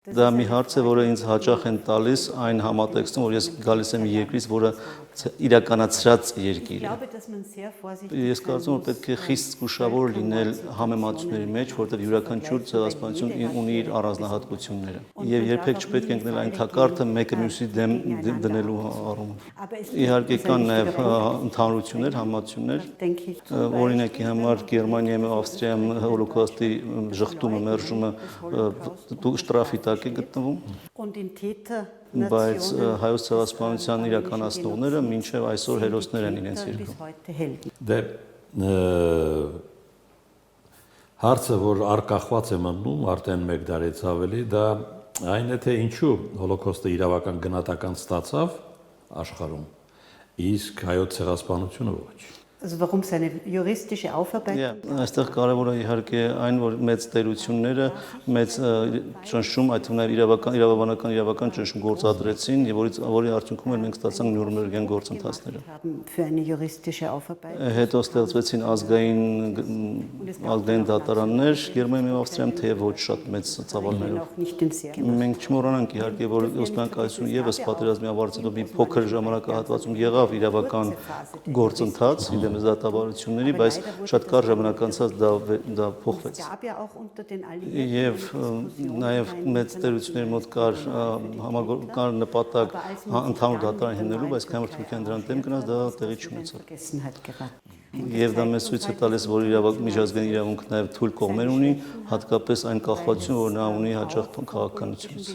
Դա մի հարց է, որը ինձ հաճախ են տալիս այն համատեքստում, որ ես գալիս եմ երկրից, որը իրականացրած երկիր է։ Ես կարծում եմ, որ պետք է խիստ զգուշավոր լինել համեմատությունների մեջ, որտեղ յուրաքանչյուր ցեղասպանություն ունի իր առանձնահատկությունները։ Եվ երբեք չպետք է ընկնել այն թակարդը մեկը մյուսի դեմ դնելու առումով։ Իհարկե կան նաև ընդհանրություններ, համատություններ։ Օրինակի համար Գերմանիայում, Ավստրիայում հոլոկոստի ժխտումը, մերժումը շտրաֆի տակ է գտնվում, բայց հայոց ցեղասպանության իրականացնողները մինչև այսօր հերոսներ են իրենց երկրում։ Դե հարցը, որ արկախված է մնում արդեն 1 դարից ավելի, դա այն է, թե ինչու հոլոկոստը իրավական գնահատական ստացավ աշխարհում, իսկ հայոց ցեղասպանությունը ոչ։ Warum seine juristische Aufarbeitung? Այստեղ կարևոր է իհարկե այն, որ մեծ տերությունները մեծ ճնշում, այդ թվում նաև իրավաբանական ճնշում գործադրեցին, եւ որի արդյունքում մենք ստացանք Նյուրնբերգյան գործընթացները։ Für eine juristische Aufarbeitung. Հետո ստեղծվեցին ազգային դատարաններ Գերմանիայում եւ Ավստրիայում, թեև ոչ շատ մեծ ծավալներով։ Մենք չմոռանանք իհարկե, որ Օսմանյան կայսրությունը եւս պատերազմի ավարտից հետո մի փոքր ժամանակահատվածում եղավ իրավական գործընթաց դեմս դատավարությունների, բայց շատ կարճ ժամանակ անցած դա փոխվեց։ Եվ նաև մեծ տերությունների մոտ կար նպատակ ընդհանուր դատարան հիմնելու, բայց քանի որ Թուրքիան դրան դեմ գնաց, դա տեղի չունեցավ։ Եվ դա մեզ ցույց է տալիս, որ միջազգային իրավունքը նաև թույլ կողմեր ունի, հատկապես այն կախվածությունը, որ նա ունի հաճախ քաղաքականությունից։